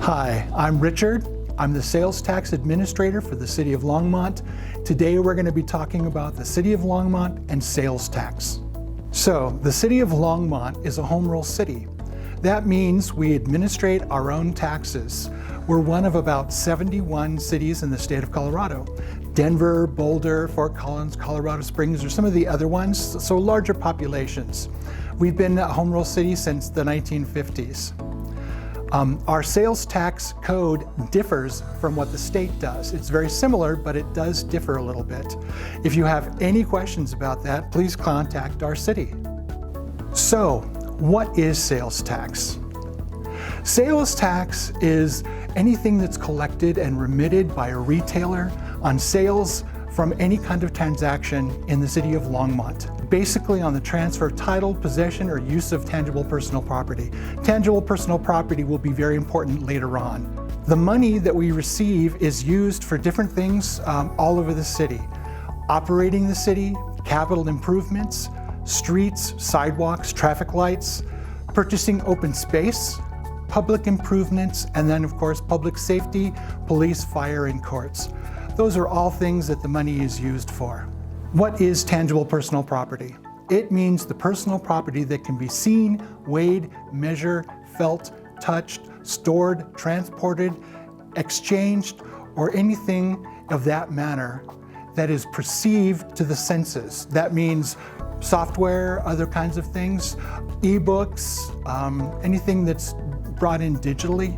Hi, I'm Richard. I'm the Sales Tax Administrator for the City of Longmont. Today we're going to be talking about the City of Longmont and sales tax. So, the City of Longmont is a home rule city. That means we administrate our own taxes. We're one of about 71 cities in the state of Colorado. Denver, Boulder, Fort Collins, Colorado Springs are some of the other ones, so larger populations. We've been a home rule city since the 1950s. Our sales tax code differs from what the state does. It's very similar, but it does differ a little bit. If you have any questions about that, please contact our city. So, what is sales tax? Sales tax is anything that's collected and remitted by a retailer on sales from any kind of transaction in the City of Longmont. Basically on the transfer of title, possession, or use of tangible personal property. Tangible personal property will be very important later on. The money that we receive is used for different things all over the city. Operating the city, capital improvements, streets, sidewalks, traffic lights, purchasing open space, public improvements, and then of course public safety, police, fire, and courts. Those are all things that the money is used for. What is tangible personal property? It means the personal property that can be seen, weighed, measured, felt, touched, stored, transported, exchanged, or anything of that manner that is perceived to the senses. That means software, other kinds of things, ebooks, anything that's brought in digitally.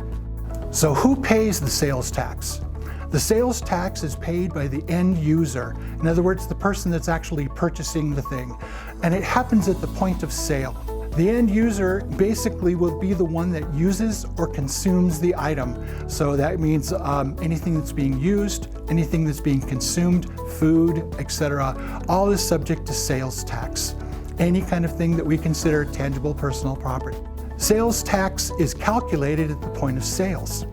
So who pays the sales tax? The sales tax is paid by the end user. In other words, the person that's actually purchasing the thing. And it happens at the point of sale. The end user basically will be the one that uses or consumes the item. So that means anything that's being used, anything that's being consumed, food, etc., all is subject to sales tax. Any kind of thing that we consider tangible personal property. Sales tax is calculated at the point of sales.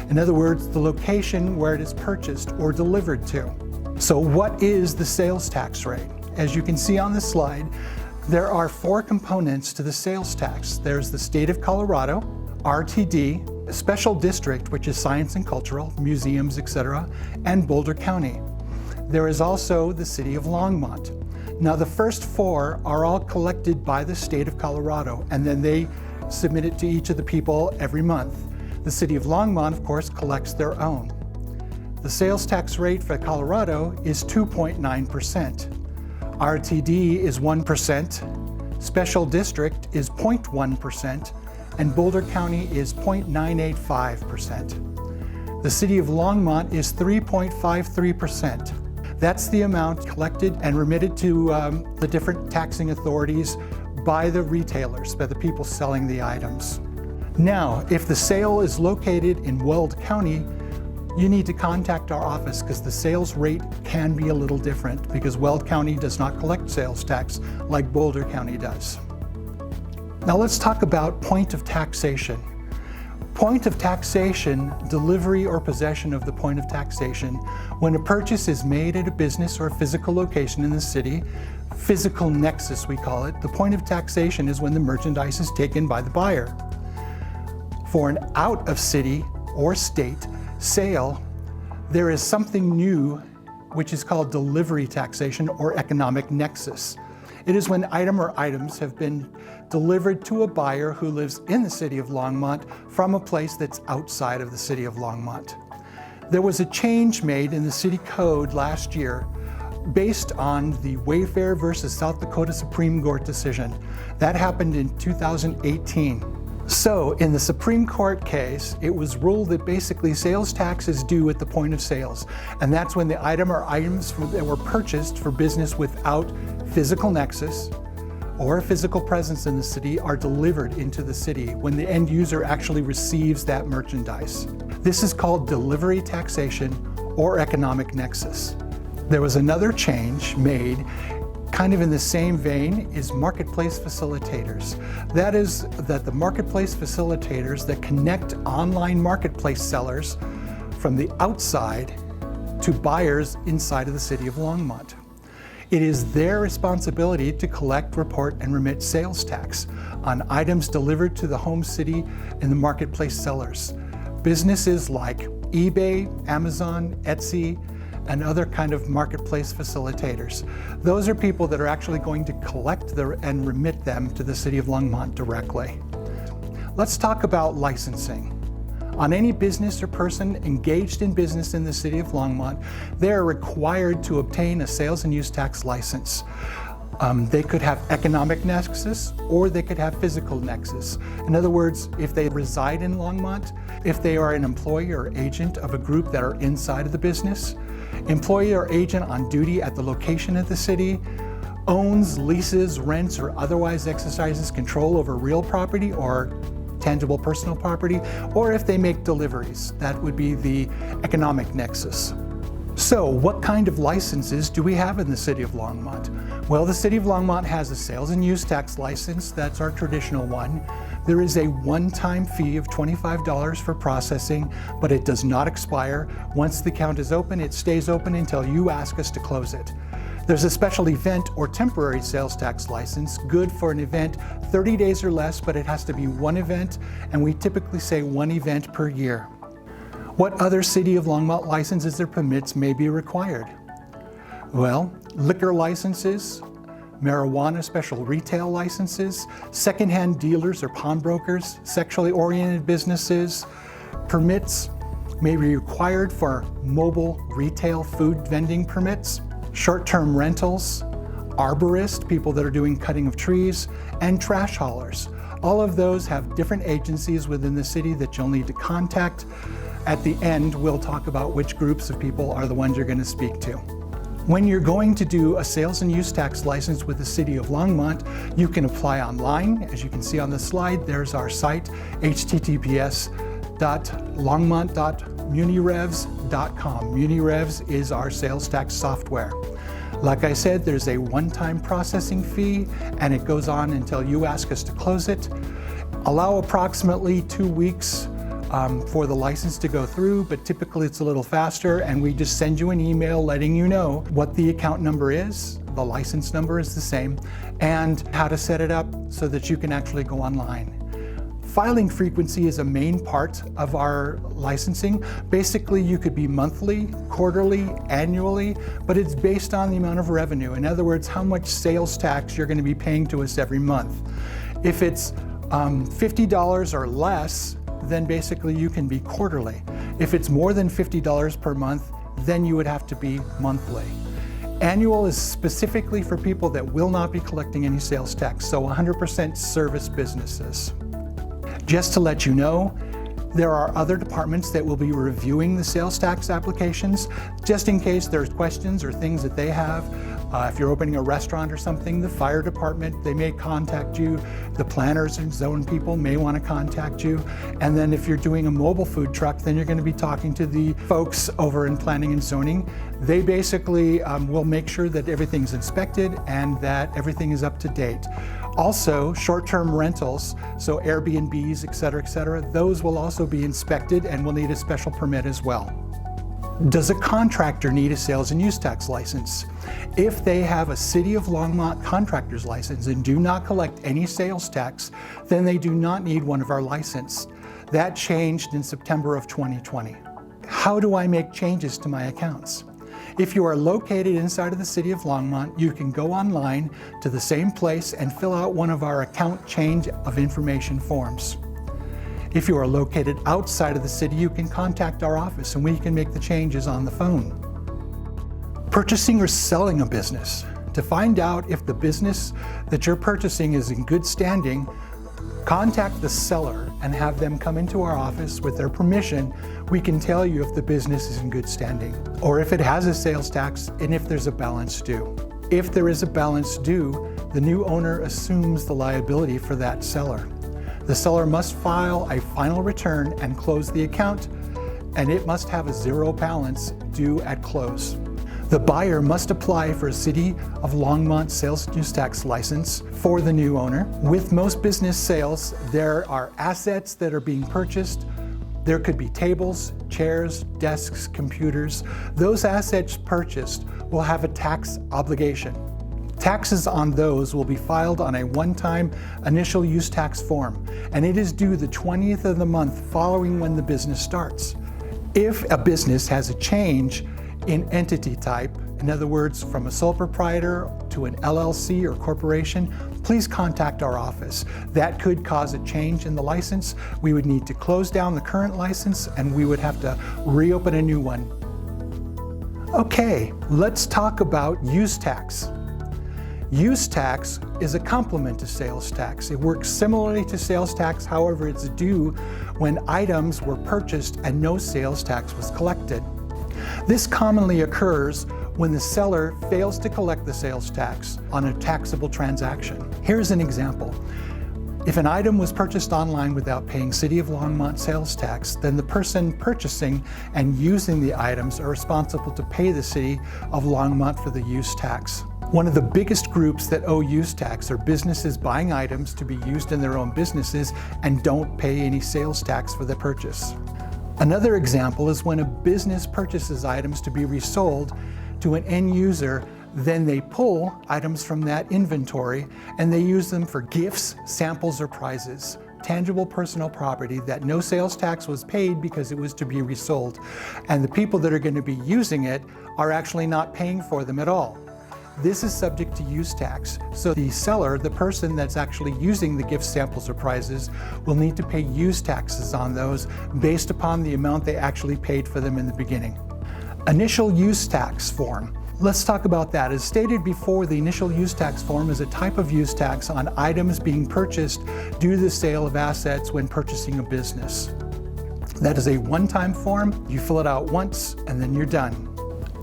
In other words, the location where it is purchased or delivered to. So what is the sales tax rate? As you can see on the slide, there are 4 components to the sales tax. There's the state of Colorado, RTD, a special district, which is science and cultural, museums, etc., and Boulder County. There is also the City of Longmont. Now the first 4 are all collected by the state of Colorado, and then they submit it to each of the people every month. The City of Longmont, of course, collects their own. The sales tax rate for Colorado is 2.9%. RTD is 1%, Special District is 0.1%, and Boulder County is 0.985%. The City of Longmont is 3.53%. That's the amount collected and remitted to the different taxing authorities by the retailers, by the people selling the items. Now, if the sale is located in Weld County, you need to contact our office because the sales rate can be a little different because Weld County does not collect sales tax like Boulder County does. Now let's talk about point of taxation. Point of taxation, delivery or possession of the point of taxation, when a purchase is made at a business or a physical location in the city, physical nexus we call it, the point of taxation is when the merchandise is taken by the buyer. For an out-of-city or state sale, there is something new which is called delivery taxation or economic nexus. It is when item or items have been delivered to a buyer who lives in the City of Longmont from a place that's outside of the City of Longmont. There was a change made in the city code last year based on the Wayfair versus South Dakota Supreme Court decision. That happened in 2018. So in the Supreme Court case, it was ruled that basically sales tax is due at the point of sales. And that's when the item or items that were purchased for business without physical nexus or a physical presence in the city are delivered into the city when the end user actually receives that merchandise. This is called delivery taxation or economic nexus. There was another change made kind of in the same vein is marketplace facilitators. That is that the marketplace facilitators that connect online marketplace sellers from the outside to buyers inside of the City of Longmont. It is their responsibility to collect, report, and remit sales tax on items delivered to the home city and the marketplace sellers. businesses like eBay, Amazon, Etsy, and other kind of marketplace facilitators. Those are people that are actually going to collect and remit them to the City of Longmont directly. Let's talk about licensing. On any business or person engaged in business in the City of Longmont, they are required to obtain a sales and use tax license. They could have economic nexus or they could have physical nexus. In other words, if they reside in Longmont, if they are an employee or agent of a group that are inside of the business, employee or agent on duty at the location of the city, owns, leases, rents, or otherwise exercises control over real property or tangible personal property, or if they make deliveries. That would be the economic nexus. So what kind of licenses do we have in the City of Longmont? Well, the City of Longmont has a sales and use tax license. That's our traditional one. There is a one-time fee of $25 for processing, but it does not expire. Once the account is open, it stays open until you ask us to close it. There's a special event or temporary sales tax license, good for an event 30 days or less, but it has to be one event, and we typically say one event per year. What other City of Longmont licenses or permits may be required? Well, liquor licenses, marijuana special retail licenses, secondhand dealers or pawnbrokers, sexually oriented businesses. Permits may be required for mobile retail food vending permits, short-term rentals, arborists, people that are doing cutting of trees, and trash haulers. All of those have different agencies within the city that you'll need to contact. At the end, we'll talk about which groups of people are the ones you're going to speak to. When you're going to do a sales and use tax license with the City of Longmont, you can apply online. As you can see on the slide, there's our site, https://longmont.munirevs.com. Munirevs is our sales tax software. Like I said, there's a one-time processing fee, and it goes on until you ask us to close it. Allow approximately 2 weeks for the license to go through, but typically it's a little faster, and we just send you an email letting you know what the account number is, the license number is the same, and how to set it up so that you can actually go online. Filing frequency is a main part of our licensing. Basically, you could be monthly, quarterly, annually, but it's based on the amount of revenue. In other words, how much sales tax you're going to be paying to us every month. If it's $50 or less, then basically you can be quarterly. If it's more than $50 per month, then you would have to be monthly. Annual is specifically for people that will not be collecting any sales tax, so 100% service businesses. Just to let you know, there are other departments that will be reviewing the sales tax applications, just in case there's questions or things that they have. If you're opening a restaurant or something, the fire department, they may contact you. The planners and zone people may want to contact you. And then if you're doing a mobile food truck, then you're going to be talking to the folks over in planning and zoning. They basically will make sure that everything's inspected and that everything is up to date. Also, short-term rentals, so Airbnbs, et cetera, those will also be inspected and will need a special permit as well. Does a contractor need a sales and use tax license? If they have a City of Longmont contractor's license and do not collect any sales tax, then they do not need one of our licenses. That changed in September of 2020. How do I make changes to my accounts? If you are located inside of the City of Longmont, you can go online to the same place and fill out one of our account change of information forms. If you are located outside of the city, you can contact our office and we can make the changes on the phone. Purchasing or selling a business. To find out if the business that you're purchasing is in good standing, contact the seller and have them come into our office. With their permission, we can tell you if the business is in good standing, or if it has a sales tax and if there's a balance due. If there is a balance due, the new owner assumes the liability for that seller. The seller must file a final return and close the account, and it must have a zero balance due at close. The buyer must apply for a City of Longmont sales and use tax license for the new owner. With most business sales, there are assets that are being purchased. There could be tables, chairs, desks, computers. Those assets purchased will have a tax obligation. Taxes on those will be filed on a one-time initial use tax form, and it is due the 20th of the month following when the business starts. If a business has a change in entity type, in other words, from a sole proprietor to an LLC or corporation, please contact our office. That could cause a change in the license. We would need to close down the current license and we would have to reopen a new one. Okay, let's talk about use tax. Use tax is a complement to sales tax. It works similarly to sales tax, however, it's due when items were purchased and no sales tax was collected. This commonly occurs when the seller fails to collect the sales tax on a taxable transaction. Here's an example. If an item was purchased online without paying City of Longmont sales tax, then the person purchasing and using the items are responsible to pay the City of Longmont for the use tax. One of the biggest groups that owe use tax are businesses buying items to be used in their own businesses and don't pay any sales tax for the purchase. Another example is when a business purchases items to be resold to an end user, then they pull items from that inventory and they use them for gifts, samples, or prizes. Tangible personal property that no sales tax was paid because it was to be resold. And the people that are going to be using it are actually not paying for them at all. This is subject to use tax. So the seller, the person that's actually using the gifts, samples, or prizes, will need to pay use taxes on those based upon the amount they actually paid for them in the beginning. Initial use tax form. Let's talk about that. As stated before, the initial use tax form is a type of use tax on items being purchased due to the sale of assets when purchasing a business. That is a one-time form. You fill it out once and then you're done.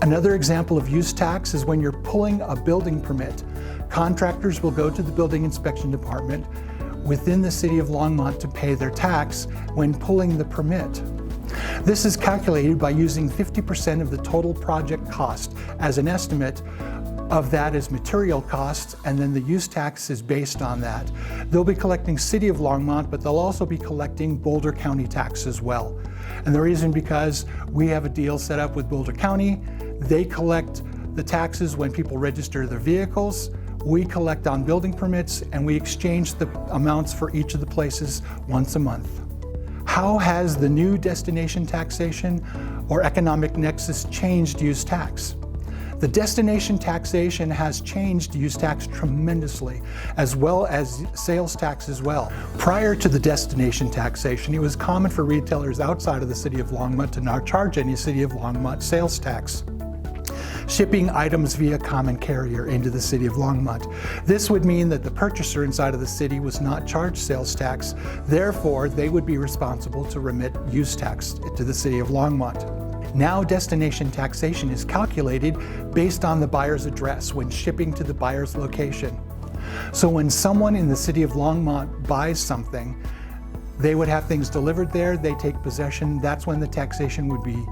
Another example of use tax is when you're pulling a building permit. Contractors will go to the building inspection department within the City of Longmont to pay their tax when pulling the permit. This is calculated by using 50% of the total project cost as an estimate of that as material costs, and then the use tax is based on that. They'll be collecting City of Longmont, but they'll also be collecting Boulder County tax as well. And the reason because we have a deal set up with Boulder County. They collect the taxes when people register their vehicles. We collect on building permits, and we exchange the amounts for each of the places once a month. How has the new destination taxation or economic nexus changed use tax? The destination taxation has changed use tax tremendously, as well as sales tax as well. Prior to the destination taxation, it was common for retailers outside of the City of Longmont to not charge any City of Longmont sales tax. Shipping items via common carrier into the City of Longmont. This would mean that the purchaser inside of the city was not charged sales tax, therefore they would be responsible to remit use tax to the City of Longmont. Now destination taxation is calculated based on the buyer's address when shipping to the buyer's location. So when someone in the City of Longmont buys something, they would have things delivered there, they take possession, that's when the taxation would be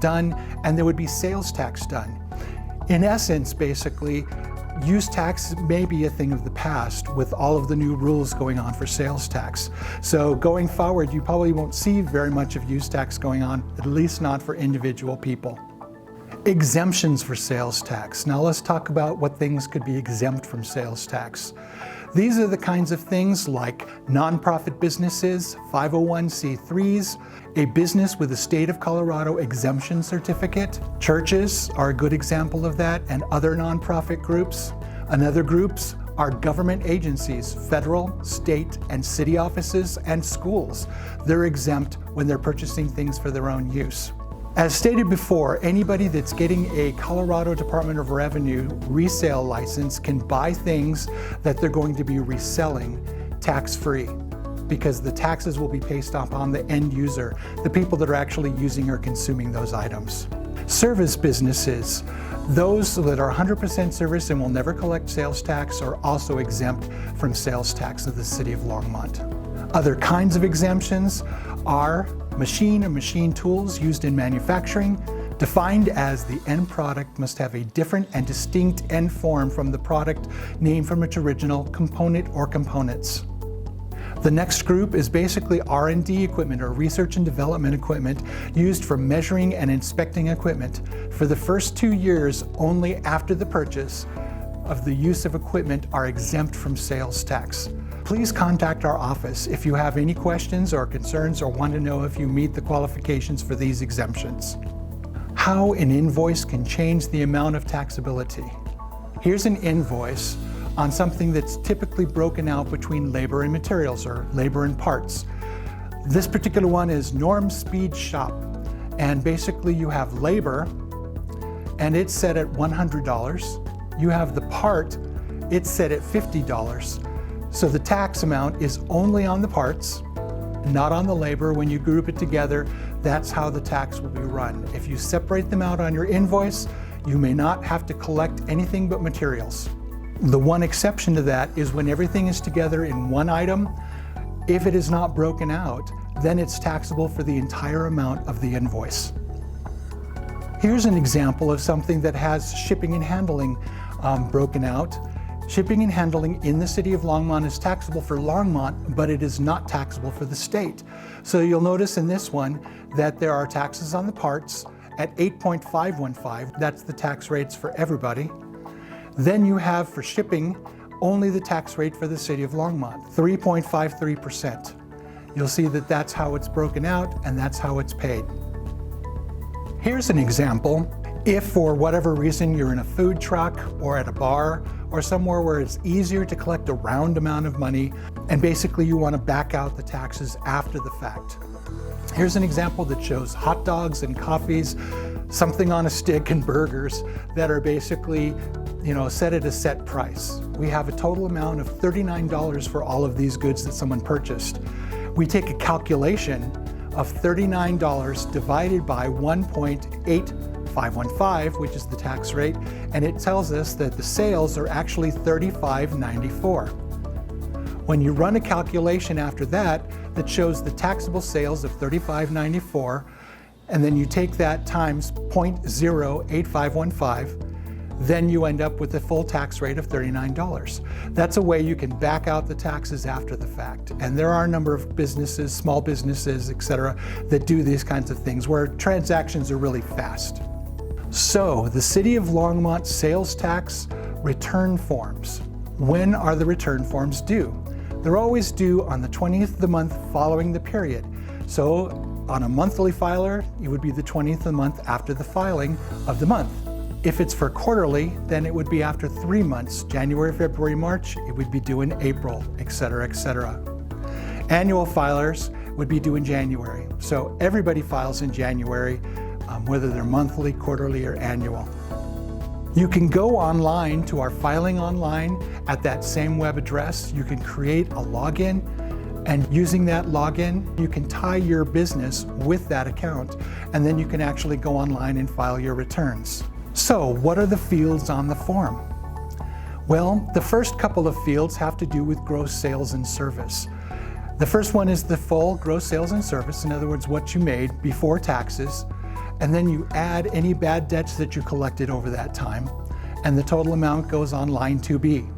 done, and there would be sales tax done. In essence, basically, use tax may be a thing of the past with all of the new rules going on for sales tax. So going forward, you probably won't see very much of use tax going on, at least not for individual people. Exemptions for sales tax. Now let's talk about what things could be exempt from sales tax. These are the kinds of things like nonprofit businesses, 501c3s, a business with a State of Colorado exemption certificate. Churches are a good example of that, and other nonprofit groups. Another groups are government agencies, federal, state, and city offices, and schools. They're exempt when they're purchasing things for their own use. As stated before, anybody that's getting a Colorado Department of Revenue resale license can buy things that they're going to be reselling tax-free, because the taxes will be based upon the end user, the people that are actually using or consuming those items. Service businesses, those that are 100% service and will never collect sales tax, are also exempt from sales tax of the City of Longmont. Other kinds of exemptions are machine and machine tools used in manufacturing, defined as the end product must have a different and distinct end form from the product name from its original component or components. The next group is basically R&D equipment, or research and development equipment, used for measuring and inspecting equipment. For the first 2 years, only after the purchase, of the use of equipment are exempt from sales tax. Please contact our office if you have any questions or concerns or want to know if you meet the qualifications for these exemptions. How an invoice can change the amount of taxability. Here's an invoice on something that's typically broken out between labor and materials, or labor and parts. This particular one is Norm Speed Shop, and basically you have labor and it's set at $100. You have the part, it's set at $50. So the tax amount is only on the parts, not on the labor. When you group it together, that's how the tax will be run. If you separate them out on your invoice, you may not have to collect anything but materials. The one exception to that is when everything is together in one item. If it is not broken out, then it's taxable for the entire amount of the invoice. Here's an example of something that has shipping and handling broken out. Shipping and handling in the city of Longmont is taxable for Longmont, but it is not taxable for the state. So you'll notice in this one that there are taxes on the parts at 8.515. That's the tax rates for everybody. Then you have for shipping only the tax rate for the city of Longmont, 3.53%. You'll see that that's how it's broken out and that's how it's paid. Here's an example. If for whatever reason you're in a food truck or at a bar or somewhere where it's easier to collect a round amount of money, and basically you want to back out the taxes after the fact. Here's an example that shows hot dogs and coffees, something on a stick, and burgers that are basically, set at a set price. We have a total amount of $39 for all of these goods that someone purchased. We take a calculation of $39 divided by 1.8515, which is the tax rate, and it tells us that the sales are actually $35.94. When you run a calculation after that shows the taxable sales of $35.94, and then you take that times 0.08515, then you end up with a full tax rate of $39. That's a way you can back out the taxes after the fact. And there are a number of businesses, small businesses, etc., that do these kinds of things where transactions are really fast. So the City of Longmont sales tax return forms. When are the return forms due? They're always due on the 20th of the month following the period. So on a monthly filer, it would be the 20th of the month after the filing of the month. If it's for quarterly, then it would be after 3 months, January, February, March, it would be due in April, etc., etc. Annual filers would be due in January. So everybody files in January, whether they're monthly, quarterly, or annual. You can go online to our filing online at that same web address. You can create a login, and using that login, you can tie your business with that account, and then you can actually go online and file your returns. So what are the fields on the form? Well, the first couple of fields have to do with gross sales and service. The first one is the full gross sales and service, in other words, what you made before taxes, and then you add any bad debts that you collected over that time, and the total amount goes on line 2B.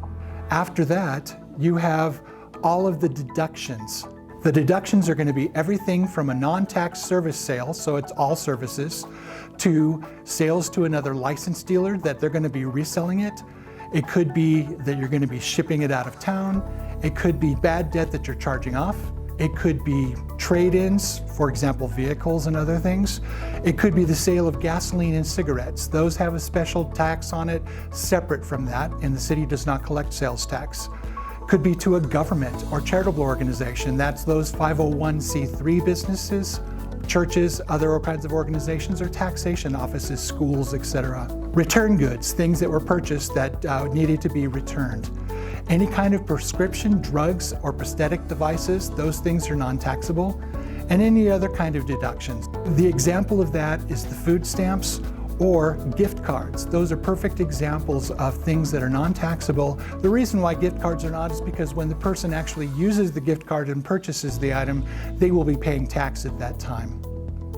After that, you have all of the deductions. The deductions are going to be everything from a non-tax service sale, so it's all services, to sales to another licensed dealer that they're going to be reselling it. It could be that you're going to be shipping it out of town. It could be bad debt that you're charging off. It could be trade-ins, for example, vehicles and other things. It could be the sale of gasoline and cigarettes. Those have a special tax on it separate from that, and the city does not collect sales tax. Could be to a government or charitable organization. That's those 501c3 businesses, churches, other kinds of organizations, or taxation offices, schools, etc. Return goods, things that were purchased that needed to be returned. Any kind of prescription drugs or prosthetic devices, those things are non-taxable, and any other kind of deductions. The example of that is the food stamps or gift cards. Those are perfect examples of things that are non-taxable. The reason why gift cards are not is because when the person actually uses the gift card and purchases the item, they will be paying tax at that time.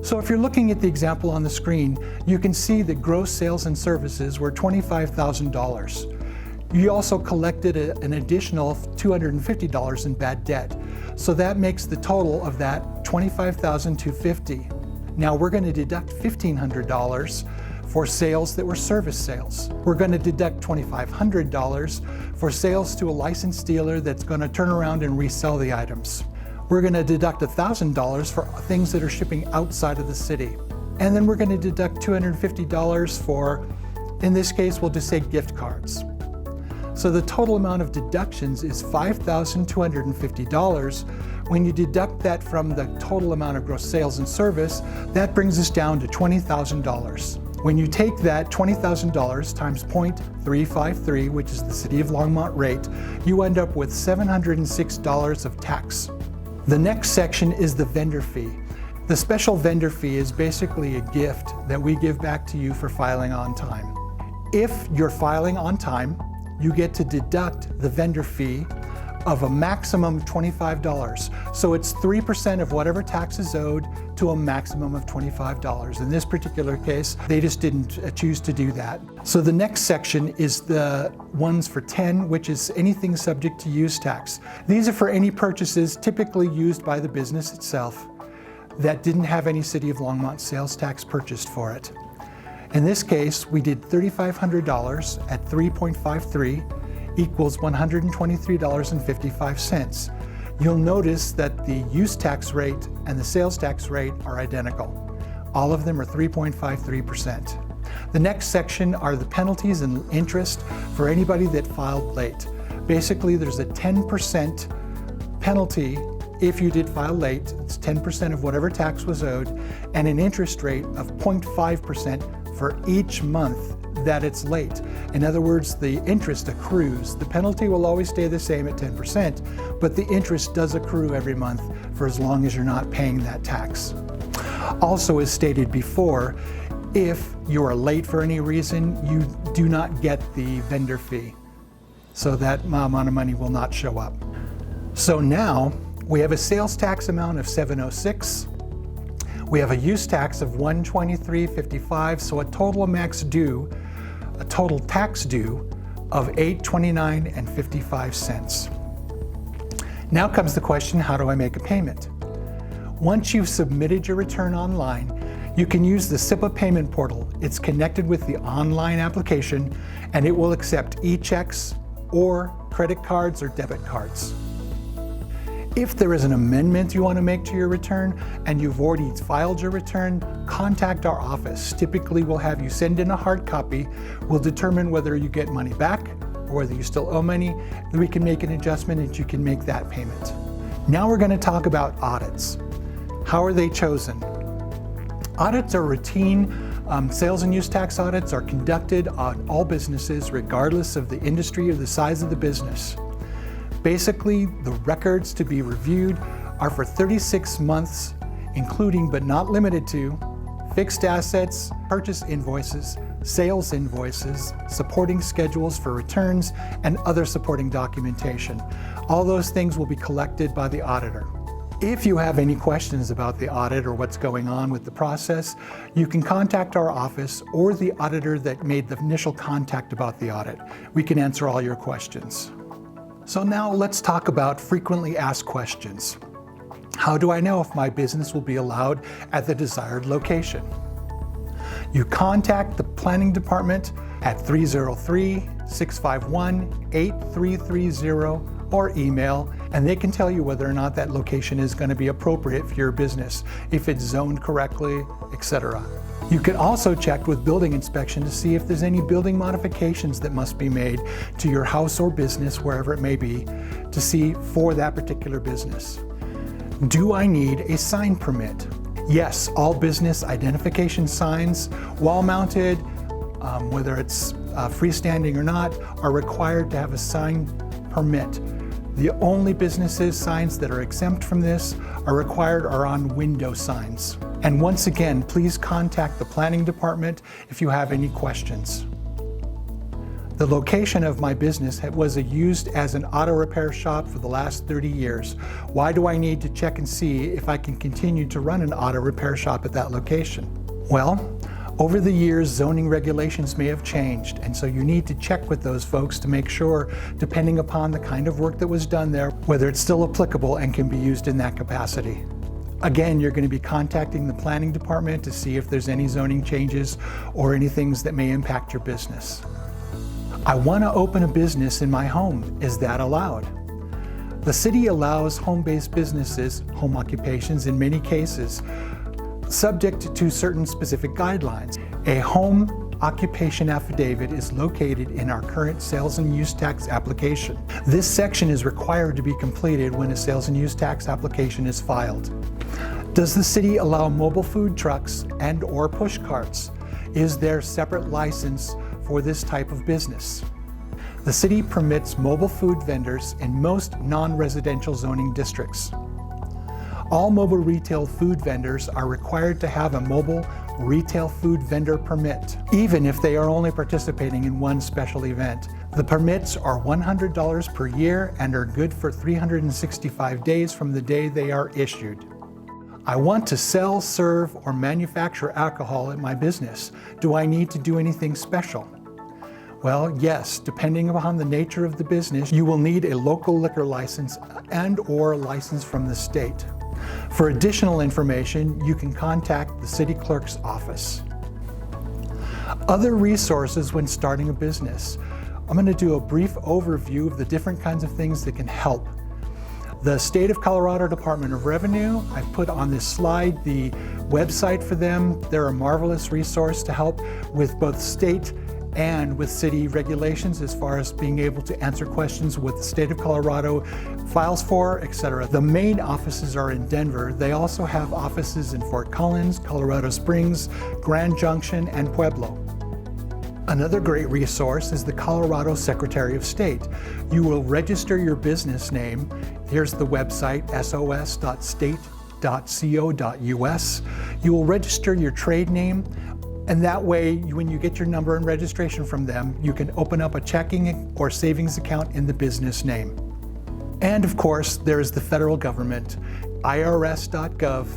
So if you're looking at the example on the screen, you can see that gross sales and services were $25,000. You also collected an additional $250 in bad debt. So that makes the total of that $25,250. Now we're going to deduct $1,500 for sales that were service sales. We're going to deduct $2,500 for sales to a licensed dealer that's going to turn around and resell the items. We're going to deduct $1,000 for things that are shipping outside of the city. And then we're going to deduct $250 for, in this case, we'll just say gift cards. So the total amount of deductions is $5,250. When you deduct that from the total amount of gross sales and service, that brings us down to $20,000. When you take that $20,000 times 0.353, which is the City of Longmont rate, you end up with $706 of tax. The next section is the vendor fee. The special vendor fee is basically a gift that we give back to you for filing on time. If you're filing on time, you get to deduct the vendor fee of a maximum of $25. So it's 3% of whatever tax is owed to a maximum of $25. In this particular case, they just didn't choose to do that. So the next section is the ones for 10, which is anything subject to use tax. These are for any purchases typically used by the business itself that didn't have any City of Longmont sales tax purchased for it. In this case, we did $3,500 at 3.53 equals $123.55. You'll notice that the use tax rate and the sales tax rate are identical. All of them are 3.53%. The next section are the penalties and interest for anybody that filed late. Basically, there's a 10% penalty if you did file late. It's 10% of whatever tax was owed, and an interest rate of 0.5% for each month that it's late. In other words, the interest accrues. The penalty will always stay the same at 10%, but the interest does accrue every month for as long as you're not paying that tax. Also, as stated before, if you are late for any reason, you do not get the vendor fee. So that amount of money will not show up. So now we have a sales tax amount of $706. We have a use tax of $123.55, so a total tax due of $829.55. Now comes the question, how do I make a payment? Once you've submitted your return online, you can use the SIPA payment portal. It's connected with the online application, and it will accept e-checks or credit cards or debit cards. If there is an amendment you want to make to your return and you've already filed your return, contact our office. Typically, we'll have you send in a hard copy. We'll determine whether you get money back or whether you still owe money. We can make an adjustment and you can make that payment. Now we're going to talk about audits. How are they chosen? Audits are routine. Sales and use tax audits are conducted on all businesses, regardless of the industry or the size of the business. Basically, the records to be reviewed are for 36 months, including but not limited to fixed assets, purchase invoices, sales invoices, supporting schedules for returns, and other supporting documentation. All those things will be collected by the auditor. If you have any questions about the audit or what's going on with the process, you can contact our office or the auditor that made the initial contact about the audit. We can answer all your questions. So now let's talk about frequently asked questions. How do I know if my business will be allowed at the desired location? You contact the planning department at 303-651-8330 or email, and they can tell you whether or not that location is going to be appropriate for your business, if it's zoned correctly, etc. You can also check with building inspection to see if there's any building modifications that must be made to your house or business, wherever it may be, to see for that particular business. Do I need a sign permit? Yes, all business identification signs, wall-mounted, whether it's freestanding or not, are required to have a sign permit. The only businesses signs that are exempt from this are on window signs. And once again, please contact the planning department if you have any questions. The location of my business was used as an auto repair shop for the last 30 years. Why do I need to check and see if I can continue to run an auto repair shop at that location? Well, over the years, zoning regulations may have changed, and so you need to check with those folks to make sure, depending upon the kind of work that was done there, whether it's still applicable and can be used in that capacity. Again, you're going to be contacting the planning department to see if there's any zoning changes or any things that may impact your business. I want to open a business in my home. Is that allowed? The city allows home-based businesses, home occupations in many cases, subject to certain specific guidelines. A home occupation affidavit is located in our current sales and use tax application. This section is required to be completed when a sales and use tax application is filed. Does the city allow mobile food trucks and/or push carts? Is there separate license for this type of business? The city permits mobile food vendors in most non-residential zoning districts. All mobile retail food vendors are required to have a mobile retail food vendor permit, even if they are only participating in one special event. The permits are $100 per year and are good for 365 days from the day they are issued. I want to sell, serve, or manufacture alcohol at my business. Do I need to do anything special? Well, yes, depending upon the nature of the business, you will need a local liquor license and/or license from the state. For additional information, you can contact the city clerk's office. Other resources when starting a business. I'm going to do a brief overview of the different kinds of things that can help. The State of Colorado Department of Revenue, I've put on this slide the website for them. They're a marvelous resource to help with both state and with city regulations as far as being able to answer questions what the state of Colorado files for, etc. The main offices are in Denver. They also have offices in Fort Collins, Colorado Springs, Grand Junction, and Pueblo. Another great resource is the Colorado Secretary of State. You will register your business name. Here's the website, sos.state.co.us. You will register your trade name, and that way, when you get your number and registration from them, you can open up a checking or savings account in the business name. And of course, there's the federal government, irs.gov.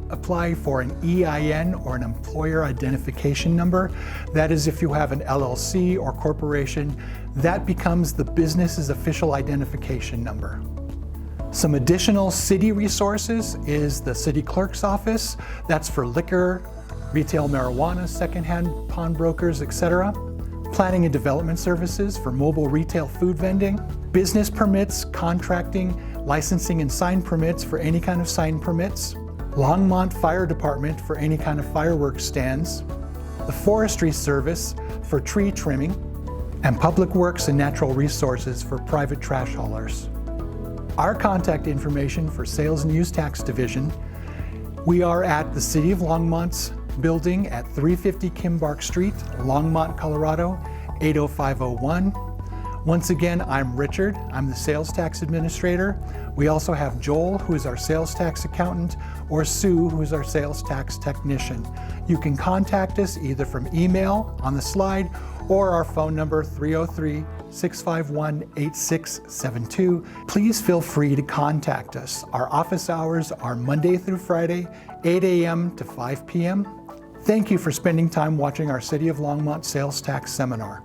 Apply for an EIN or an employer identification number. That is, if you have an LLC or corporation, that becomes the business's official identification number. Some additional city resources is the city clerk's office. That's for liquor, retail marijuana, secondhand pawnbrokers, etc. Planning and development services for mobile retail food vending. Business permits, contracting, licensing and sign permits for any kind of sign permits. Longmont Fire Department for any kind of fireworks stands. The Forestry Service for tree trimming. And Public Works and Natural Resources for private trash haulers. Our contact information for Sales and Use Tax Division. We are at the City of Longmont's building at 350 Kimbark Street, Longmont, Colorado, 80501. Once again, I'm Richard. I'm the Sales Tax Administrator. We also have Joel, who is our Sales Tax Accountant, or Sue, who is our Sales Tax Technician. You can contact us either from email on the slide or our phone number 303-651-8672. Please feel free to contact us. Our office hours are Monday through Friday, 8 a.m. to 5 p.m. Thank you for spending time watching our City of Longmont Sales Tax Seminar.